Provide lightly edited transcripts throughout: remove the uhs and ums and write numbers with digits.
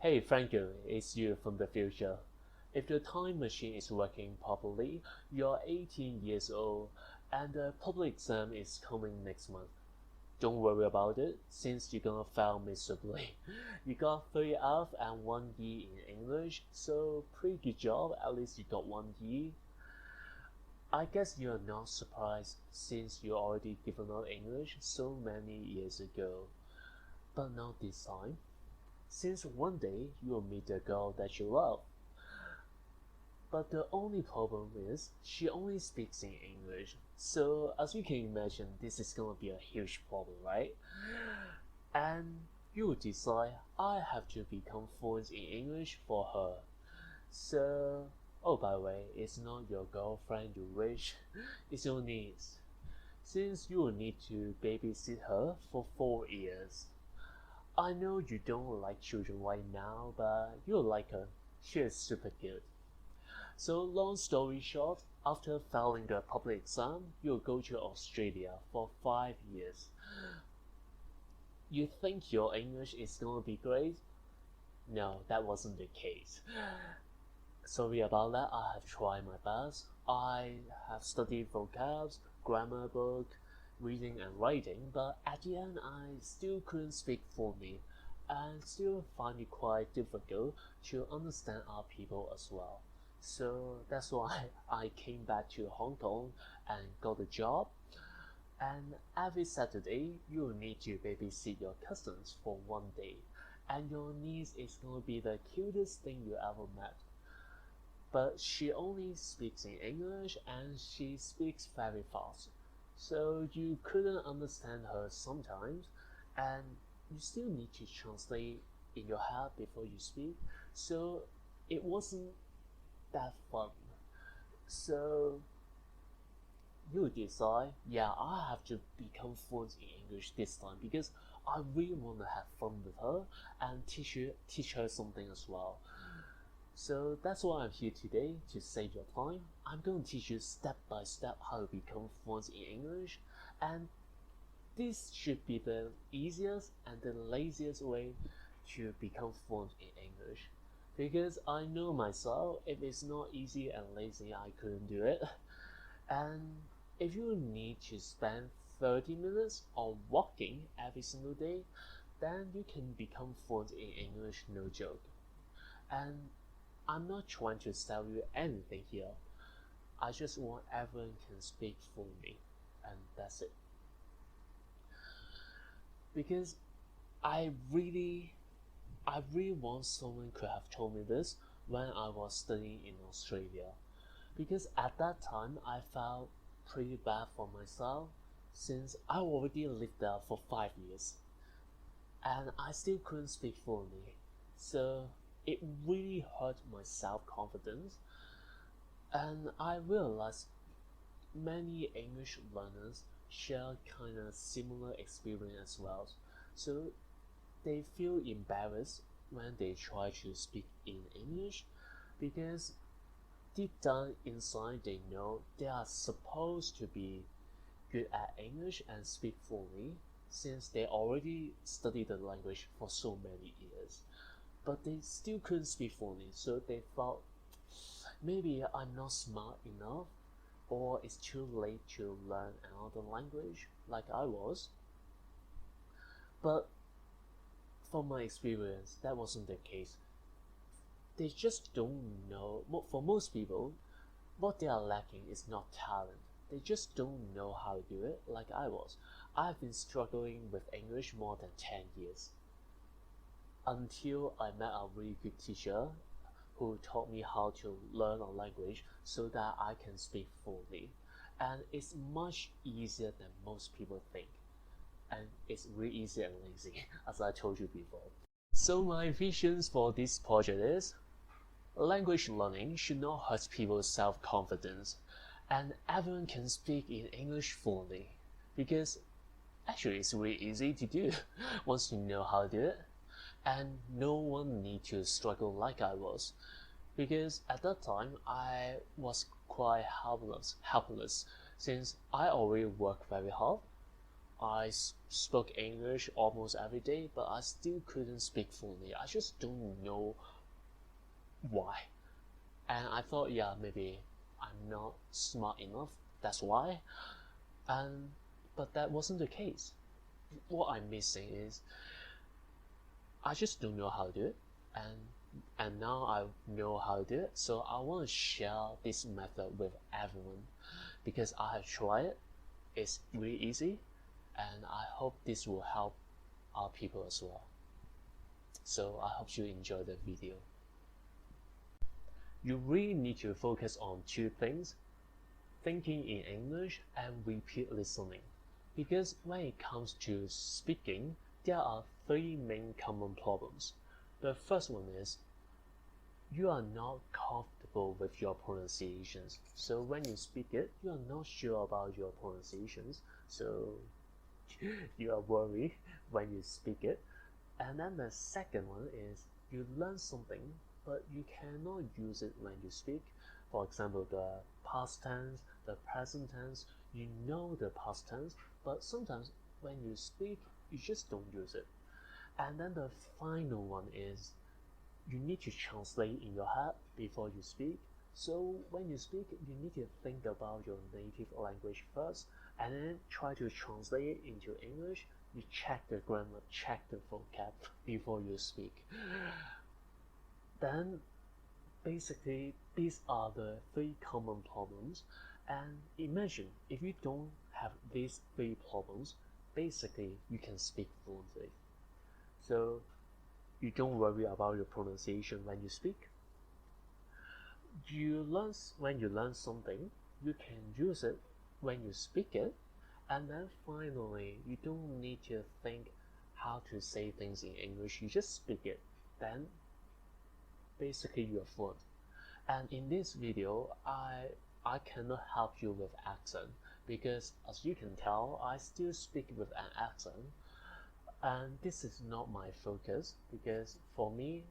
Hey Franco, it's you from the future. If the time machine is working properly, you're 18 years old and the public exam is coming next month. Don't worry about it, since you're gonna fail miserably. You got 3 F and 1 D in English, so pretty good job, at least you got 1 D. I guess you're not surprised since you already given up English so many years ago. But not this time, since one day you'll meet the girl that you love. But the only problem is she only speaks in English. So as you can imagine, this is gonna be a huge problem, right? And you decide I have to become fluent in English for her. So, oh by the way, it's not your girlfriend you wish, it's your niece. Since you will need to babysit her for 4 years. I know you don't like children right now, but you'll like her. She is super cute. So long story short, after failing the public exam, you'll go to Australia for 5 years. You think your English is gonna be great? No, that wasn't the case. Sorry about that, I have tried my best. I have studied vocabs, grammar book, reading and writing, but at the end I still couldn't speak fluently and still find it quite difficult to understand other people as well. So that's why I came back to Hong Kong and got a job. And every Saturday you'll need to babysit your cousins for 1 day, and your niece is gonna be the cutest thing you ever met. But she only speaks in English and she speaks very fast. So you couldn't understand her sometimes, and you still need to translate in your head before you speak. So it wasn't that fun. So you decide, yeah, I have to become fluent in English this time because I really want to have fun with her and teach her something as well. So that's why I'm here today, to save your time. I'm going to teach you step by step how to become fluent in English, and this should be the easiest and the laziest way to become fluent in English. Because I know myself, if it's not easy and lazy, I couldn't do it. And if you need to spend 30 minutes on walking every single day, then you can become fluent in English, no joke. And I'm not trying to sell you anything here. I just want everyone can speak fluently, and that's it. Because I really want someone could have told me this when I was studying in Australia. Because at that time I felt pretty bad for myself since I already lived there for 5 years and I still couldn't speak fluently. So it really hurt my self-confidence, and I realized many English learners share kind of similar experience as well. So they feel embarrassed when they try to speak in English because deep down inside they know they are supposed to be good at English and speak fluently since they already studied the language for so many years. But they still couldn't speak fluently, so they thought maybe I'm not smart enough or it's too late to learn another language like I was. But from my experience, that wasn't the case. They just don't know. For most people, what they are lacking is not talent. They just don't know how to do it like I was. I've been struggling with English more than 10 years until I met a really good teacher who taught me how to learn a language so that I can speak fluently. And it's much easier than most people think. And it's really easy and lazy, as I told you before. So my visions for this project is language learning should not hurt people's self-confidence, and everyone can speak in English fluently because actually it's really easy to do once you know how to do it, and no one need to struggle like I was because at that time I was quite helpless since I already worked very hard. I spoke English almost every day, but I still couldn't speak fluently. I just don't know why. And I thought, yeah, maybe I'm not smart enough. That's why. And but that wasn't the case. What I'm missing is I just don't know how to do it, and now I know how to do it. So I want to share this method with everyone because I have tried it. It's really easy, and I hope this will help our people as well. So I hope you enjoy the video. You really need to focus on two things: thinking in English and repeat listening. Because when it comes to speaking, there are three main common problems. The first one is you are not comfortable with your pronunciations. So when you speak it, you are not sure about your pronunciations. So you are worried when you speak it. And then the second one is you learn something, but you cannot use it when you speak. For example, the past tense, the present tense, you know the past tense, but sometimes when you speak, you just don't use it. And then the final one is you need to translate in your head before you speak. So when you speak, you need to think about your native language first, and then try to translate it into English. You check the grammar, check the vocab before you speak. Then basically these are the three common problems, and imagine if you don't have these three problems, basically you can speak fluently. So you don't worry about your pronunciation when you speak. When you learn something, you can use it when you speak it, and then finally you don't need to think how to say things in English, you just speak it. Then basically you are fluent. And in this video, I cannot help you with accent because as you can tell, I still speak with an accent, and this is not my focus because for me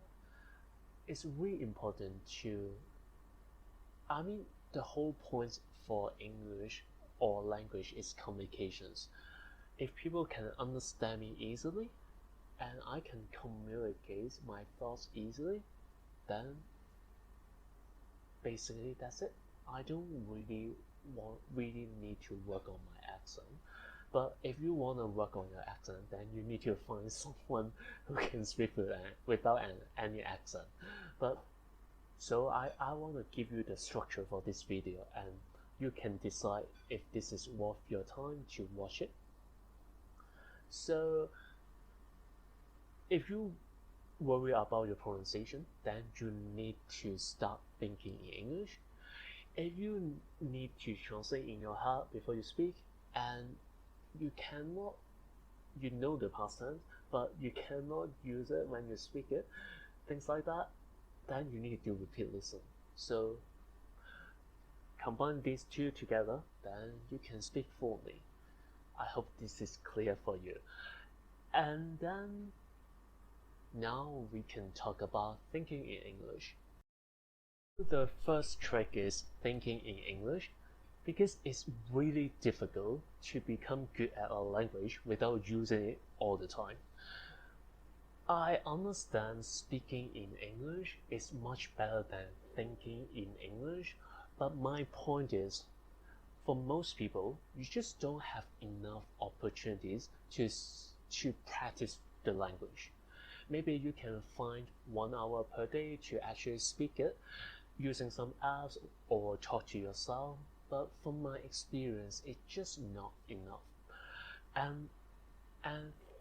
it's really important to, the whole point for English or language is communications. If people can understand me easily and I can communicate my thoughts easily, then basically that's it. I don't really need to work on my accent. But if you want to work on your accent, then you need to find someone who can speak without any accent. But so I want to give you the structure for this video, and you can decide if this is worth your time to watch it. So if you worry about your pronunciation, then you need to start thinking in English. If you need to translate in your head before you speak, and you know the past tense, but you cannot use it when you speak it, things like that, then you need to repeat listen. So combine these two together, then you can speak fluently. I hope this is clear for you. And then now we can talk about thinking in English. The first trick is thinking in English, because it's really difficult to become good at a language without using it all the time. I understand speaking in English is much better than thinking in English, but my point is, for most people, you just don't have enough opportunities to practice the language. Maybe you can find 1 hour per day to actually speak it using some apps or talk to yourself, but from my experience, it's just not enough. And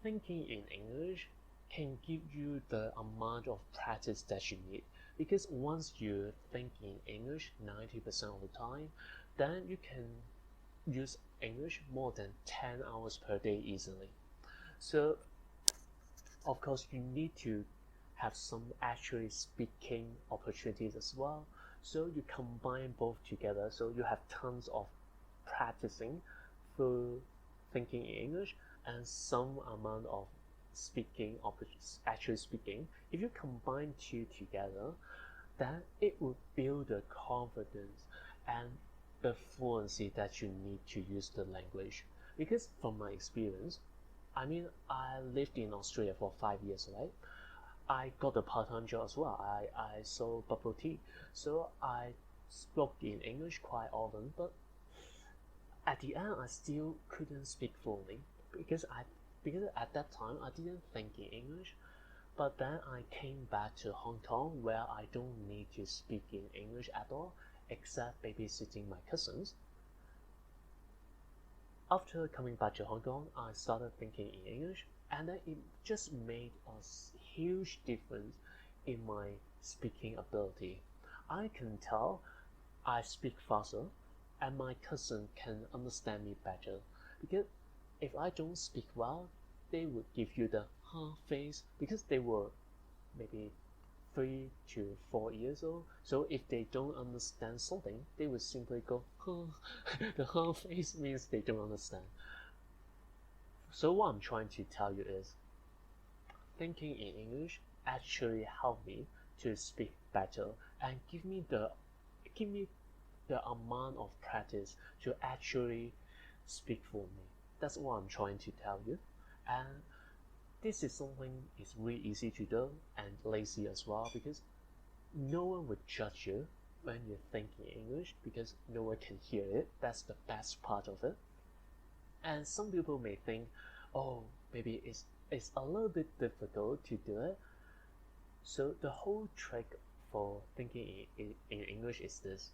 thinking in English can give you the amount of practice that you need, because once you think in English 90% of the time, then you can use English more than 10 hours per day easily. So of course you need to have some actually speaking opportunities as well, so you combine both together, so you have tons of practicing through thinking in English and some amount of actually speaking. If you combine two together, then it will build the confidence and the fluency that you need to use the language. Because from my experience, I mean, I lived in Australia for 5 years, right? I got a part-time job as well. I sold bubble tea, so I spoke in English quite often, but at the end I still couldn't speak fluently because at that time I didn't think in English. But then I came back to Hong Kong where I don't need to speak in English at all, except babysitting my cousins. After coming back to Hong Kong, I started thinking in English, and then it just made a huge difference in my speaking ability. I can tell I speak faster, and my cousin can understand me better. Because if I don't speak well, they would give you the huh face because they were maybe 3 to 4 years old. So if they don't understand something, they would simply go huh. The huh face means they don't understand. So what I'm trying to tell you is, thinking in English actually helped me to speak better and give me the amount of practice to actually speak for me. That's what I'm trying to tell you. And this is something is really easy to do and lazy as well, because no one would judge you when you think in English because no one can hear it. That's the best part of it. And some people may think, oh, maybe it's a little bit difficult to do it. So the whole trick for thinking in English is this: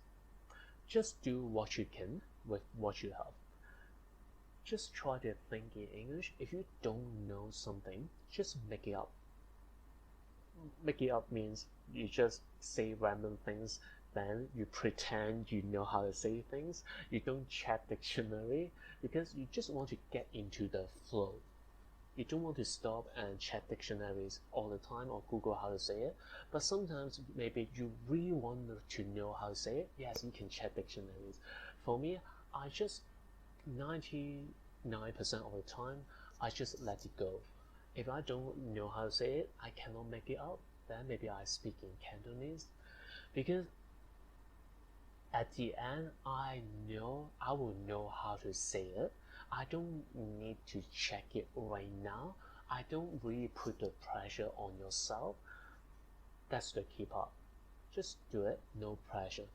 just do what you can with what you have. Just try to think in English. If you don't know something, just make it up. Make it up means you just say random things, then you pretend you know how to say things. You don't check dictionary because you just want to get into the flow. You don't want to stop and check dictionaries all the time or Google how to say it. But sometimes maybe you really want to know how to say it. Yes, you can check dictionaries. For me, I just 99% of the time, I just let it go. If I don't know how to say it, I cannot make it up, then maybe I speak in Cantonese. Because at the end, I will know how to say it. I don't need to check it right now. I don't really put the pressure on yourself. That's the key part. Just do it, no pressure.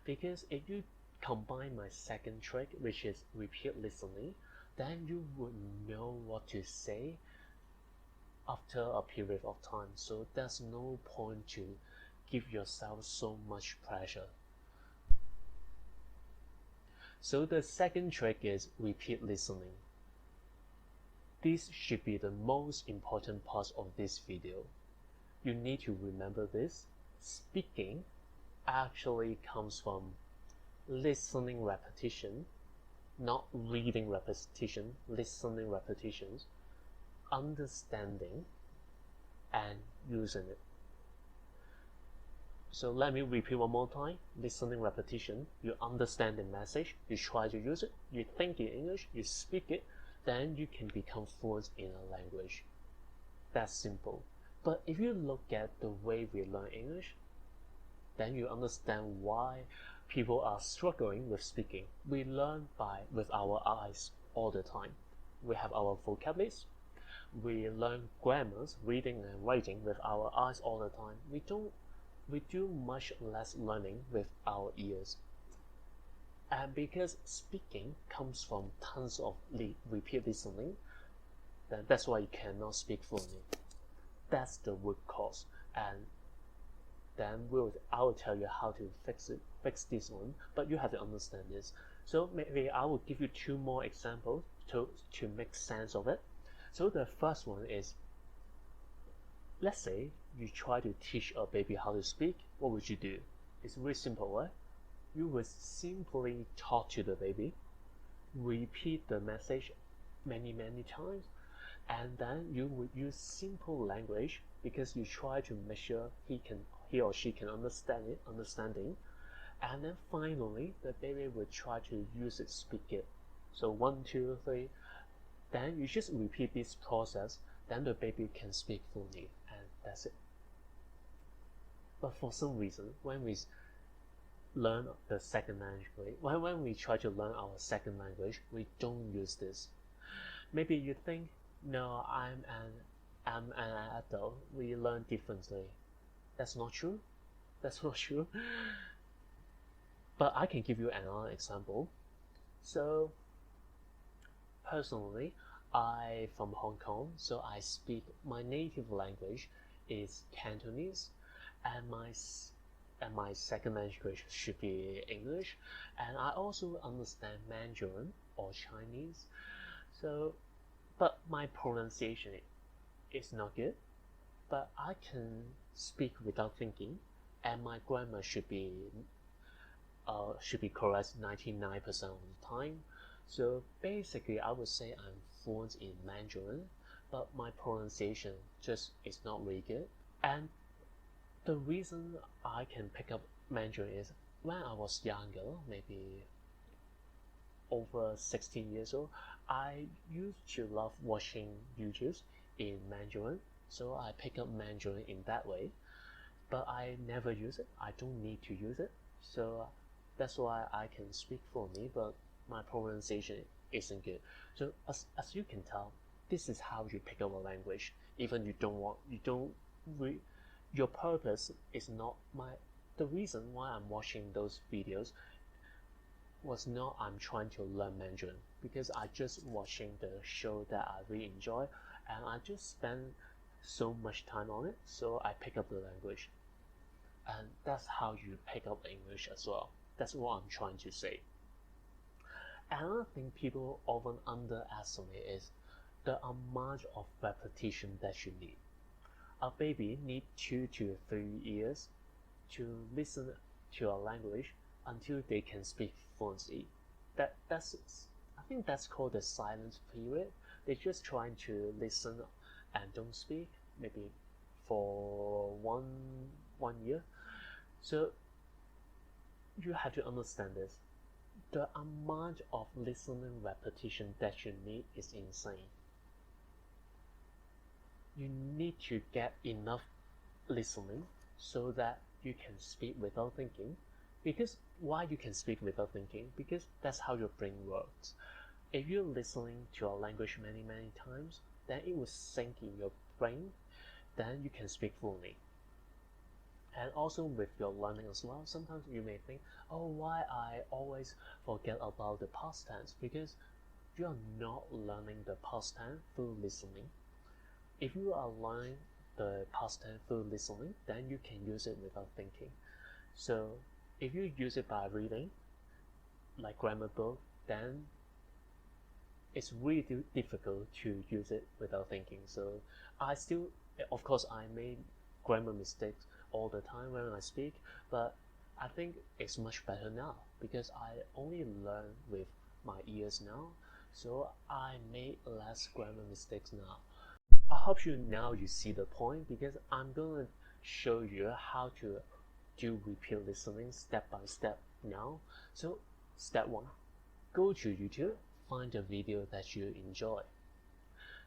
Because if you combine my second trick, which is repeat listening, then you would know what to say after a period of time. So there's no point to give yourself so much pressure. So the second trick is repeat listening. This should be the most important part of this video. You need to remember this. Speaking actually comes from listening repetition, not reading repetition, listening repetitions, understanding, and using it. So let me repeat one more time. Listening repetition, you understand the message, you try to use it, you think in English, you speak it, then you can become fluent in a language. That's simple. But if you look at the way we learn English, then you understand why people are struggling with speaking. We learn with our eyes all the time. We have our vocabularies. We learn grammars, reading and writing with our eyes all the time. We do much less learning with our ears. And because speaking comes from tons of repeat listening, then that's why you cannot speak fluently. That's the root cause. And then I will tell you how to fix this one, but you have to understand this. So maybe I will give you 2 more examples to make sense of it. So the first one is, let's say you try to teach a baby how to speak. What would you do? It's really simple, right? You would simply talk to the baby, repeat the message many times, and then you would use simple language because you try to make sure he or she can understanding, and then finally the baby will try to use it, speak it. So 1, 2, 3, then you just repeat this process, then the baby can speak fluently, and that's it. But for some reason, when we learn the second language, when we try to learn our second language, we don't use this. Maybe you think, no, I'm an adult. We learn differently. That's not true. That's not true. But I can give you another example. So personally, I from Hong Kong, so I speak my native language is Cantonese, and my second language should be English, and I also understand Mandarin or Chinese. So, but my pronunciation is not good. But I can speak without thinking, and my grammar should be correct 99% of the time. So basically, I would say I'm fluent in Mandarin, but my pronunciation just is not really good. And the reason I can pick up Mandarin is when I was younger, maybe over 16 years old, I used to love watching YouTubes in Mandarin, so I pick up Mandarin in that way. But I never use it. I don't need to use it, so that's why I can speak fluently, but my pronunciation isn't good. So as you can tell, this is how you pick up a language. Even you don't your purpose is not the reason why I'm watching those videos was not I'm trying to learn Mandarin, because I just watching the show that I really enjoy, and I just spend so much time on it, so I pick up the language. And that's how you pick up English as well. That's what I'm trying to say. Another thing people often underestimate is the amount of repetition that you need. A baby needs 2 to 3 years to listen to a language until they can speak fluently. I think that's called the silent period. They're just trying to listen and don't speak, maybe for one year. So you have to understand this. The amount of listening repetition that you need is insane. You need to get enough listening so that you can speak without thinking. Because why you can speak without thinking? Because that's how your brain works. If you're listening to a language many times, then it will sink in your brain, then you can speak fluently. And also with your learning as well, sometimes you may think, oh, why I always forget about the past tense? Because you are not learning the past tense through listening. If you are learning the past tense through listening, then you can use it without thinking. So if you use it by reading, like grammar book, then it's really difficult to use it without thinking. So of course, I made grammar mistakes all the time when I speak, but I think it's much better now because I only learn with my ears now, so I make less grammar mistakes now. I hope you see the point, because I'm gonna show you how to do repeat listening step by step now. So step 1, go to YouTube, find a video that you enjoy.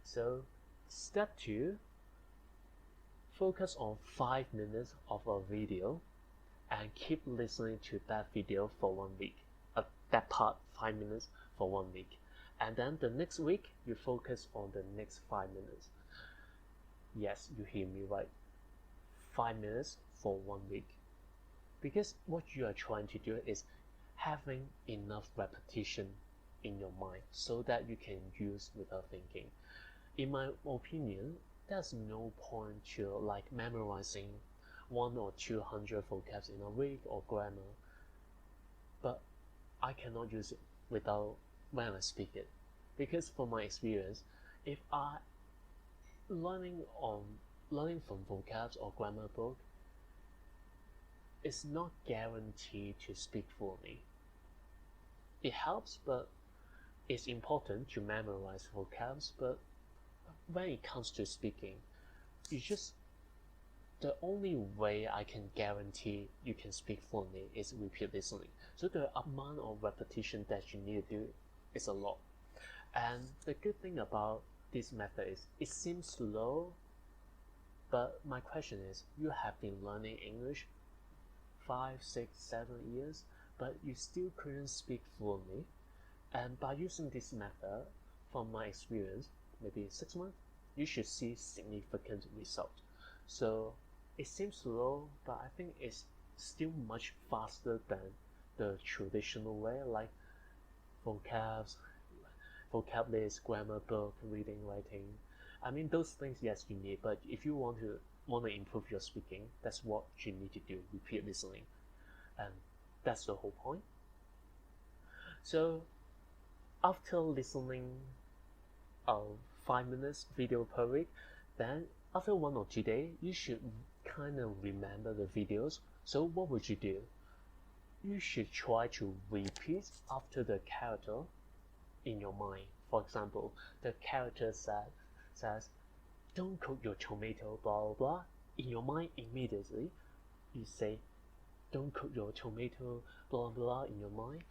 So step 2, focus on 5 minutes of a video and keep listening to that video for 1 week. That part 5 minutes for 1 week. And then the next week, you focus on the next 5 minutes. Yes, you hear me right. 5 minutes for 1 week. Because what you are trying to do is having enough repetition in your mind so that you can use without thinking. In my opinion, there's no point to like memorizing 100 or 200 vocabs in a week or grammar, but I cannot use it without when I speak it, because from my experience, if I learning from vocabs or grammar book, it's not guaranteed to speak fluently. It helps, but it's important to memorize vocabs, but when it comes to speaking, the only way I can guarantee you can speak fluently is repeat listening. So the amount of repetition that you need to do is a lot. And the good thing about this method is it seems slow, but my question is, you have been learning English 5, 6, 7 years, but you still couldn't speak fluently. And by using this method, from my experience, maybe 6 months, you should see significant result. So it seems slow, but I think it's still much faster than the traditional way, like vocabularies, grammar book, reading, writing. I mean, those things, yes, you need, but if you want to improve your speaking, that's what you need to do, repeat listening. And that's the whole point. So after listening 5 minutes video per week, then after 1 or 2 days, you should kind of remember the videos. So what would you do? You should try to repeat after the character in your mind. For example, the character says, "Don't cook your tomato, blah blah blah." In your mind, immediately, you say, "Don't cook your tomato, blah blah," in your mind.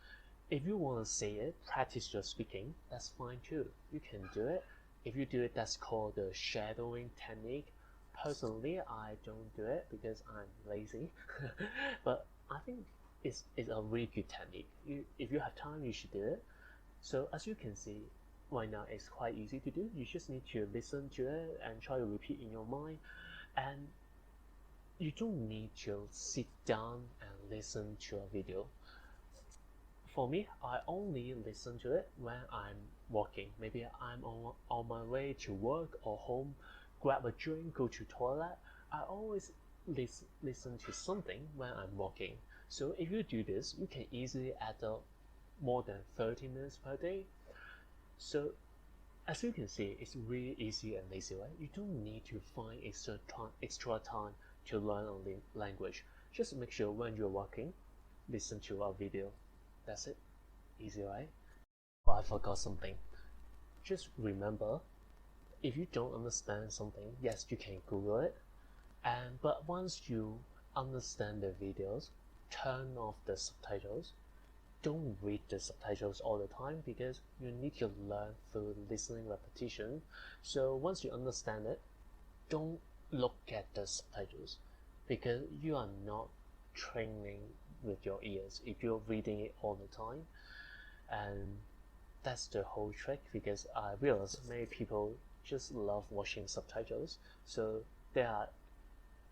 If you want to say it, practice your speaking, that's fine too. You can do it. If you do it, that's called the shadowing technique. Personally, I don't do it because I'm lazy. But I think it's a really good technique. If you have time, you should do it. So as you can see, right now it's quite easy to do. You just need to listen to it and try to repeat in your mind. And you don't need to sit down and listen to a video. For me, I only listen to it when I'm walking. Maybe I'm on my way to work or home, grab a drink, go to toilet. I always listen to something when I'm walking. So if you do this, you can easily add up more than 30 minutes per day. So as you can see, it's really easy and lazy, right? You don't need to find extra time to learn a language. Just make sure when you're walking, listen to a video. That's it. Easy, right? Oh, I forgot something. Just remember, if you don't understand something, yes, you can Google it. But once you understand the videos, turn off the subtitles. Don't read the subtitles all the time because you need to learn through listening repetition. So once you understand it, don't look at the subtitles because you are not training with your ears if you're reading it all the time. And that's the whole trick, because I realize many people just love watching subtitles, so they are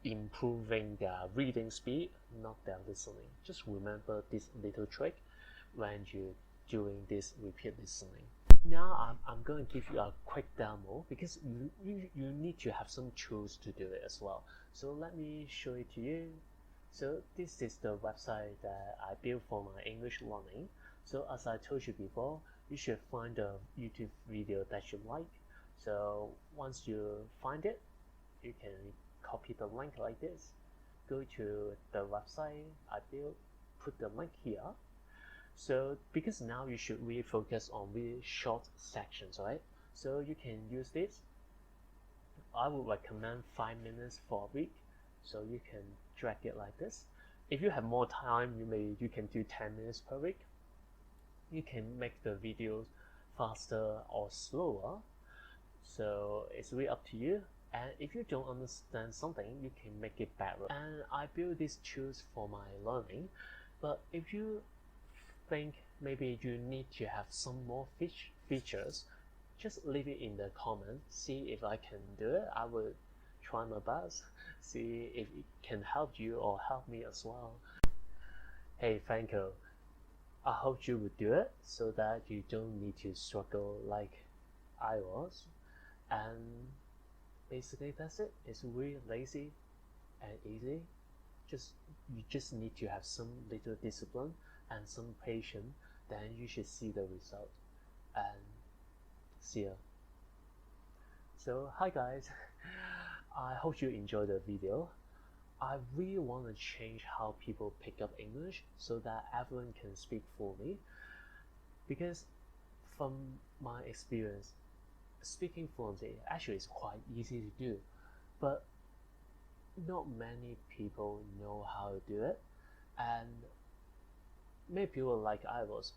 improving their reading speed, not their listening. Just remember this little trick when you're doing this repeat listening. Now I'm going to give you a quick demo because you need to have some tools to do it as well. So let me show it to you. So this is the website that I built for my English learning. So as I told you before, you should find a YouTube video that you like. So once you find it, you can copy the link like this. Go to the website I built, put the link here. So because now you should really focus on really short sections, right? So you can use this. I would recommend 5 minutes for a week. So you can drag it like this. If you have more time, you can do 10 minutes per week. You can make the videos faster or slower. So it's really up to you. And if you don't understand something, you can make it better. And I build these tools for my learning. But if you think maybe you need to have some more features, just leave it in the comments. See if I can do it. I will try my best. See if it can help you or help me as well. Hey Franco, I hope you would do it so that you don't need to struggle like I was. And basically that's it. It's really lazy and easy. You just need to have some little discipline and some patience, then you should see the result. And see ya. So hi guys, I hope you enjoyed the video. I really want to change how people pick up English so that everyone can speak fluently, because from my experience, speaking fluently actually is quite easy to do, but not many people know how to do it. And many people like I was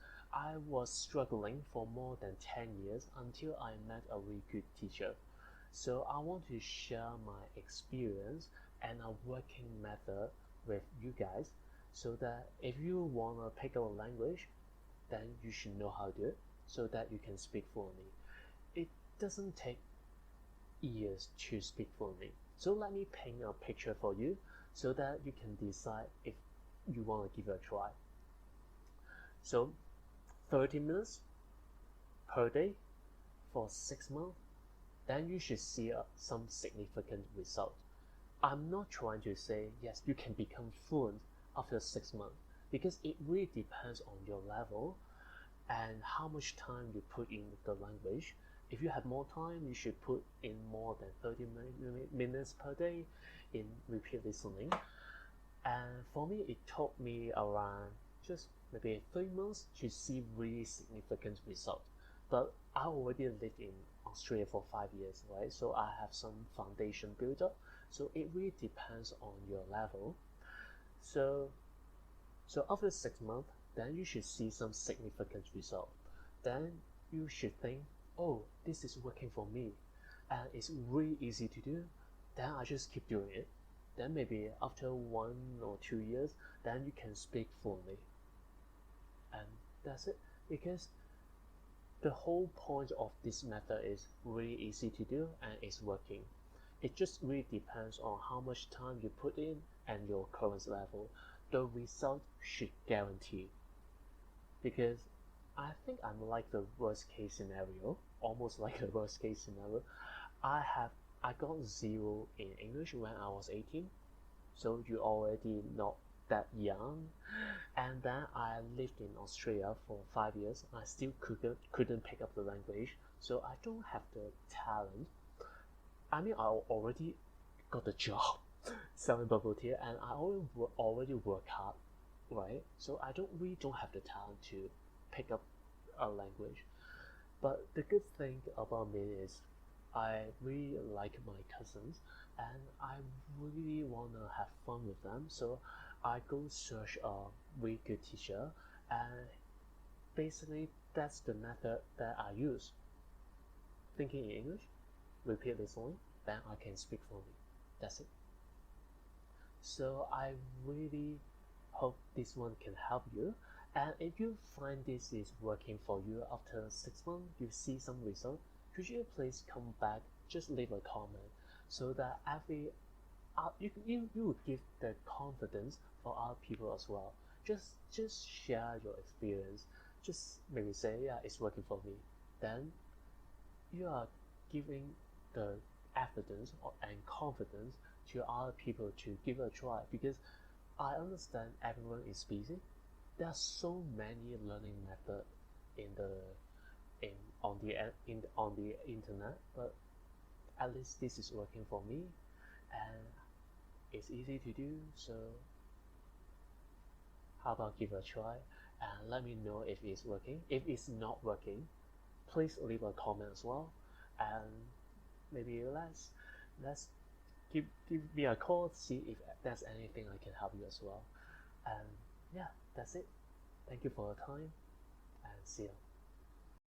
struggling for more than 10 years until I met a really good teacher. So I want to share my experience and a working method with you guys. so that if you want to pick up a language, then you should know how to do it so that you can speak fluently. It doesn't take years to speak fluently. So let me paint a picture for you so that you can decide if you want to give it a try. So 30 minutes per day for 6 months, then you should see some significant result. I'm not trying to say yes, you can become fluent after 6 months, because it really depends on your level and how much time you put in the language. If you have more time, you should put in more than 30 minutes per day in repeat listening. And for me, it took me around just maybe 3 months to see really significant result. But I already lived in Australia for 5 years, right? So I have some foundation built up. So it really depends on your level. So after 6 months, then you should see some significant result. Then you should think, oh, this is working for me, and it's really easy to do. Then I just keep doing it. Then maybe after 1 or 2 years, then you can speak fluently. And that's it, because the whole point of this method is really easy to do and it's working. It just really depends on how much time you put in and your current level. The result should guarantee. Because I think I'm like the worst case scenario, almost like the worst case scenario. I got 0 in English when I was 18, so you already not that young. And then I lived in Australia for 5 years. I still couldn't pick up the language, so I don't have the talent. I mean, I already got the job selling bubble tea, and I already work hard, right? So I don't have the talent to pick up a language. But the good thing about me is I really like my cousins, and I really wanna have fun with them. So I go search a really good teacher, and basically that's the method that I use. Thinking in English, repeat listening, then I can speak fluently. That's it. So I really hope this one can help you. And if you find this is working for you after 6 months, you see some result, could you please come back, just leave a comment, so that you will give the confidence for other people as well. Just share your experience. Just maybe say, yeah, it's working for me. Then you are giving the evidence and confidence to other people to give it a try, because I understand everyone is busy. There are so many learning methods on the internet, but at least this is working for me, and it's easy to do. So how about give it a try and let me know if it's working. If it's not working, please leave a comment as well, and maybe let's give me a call to see if there's anything I can help you as well. And yeah, that's it. Thank you for your time, and see you.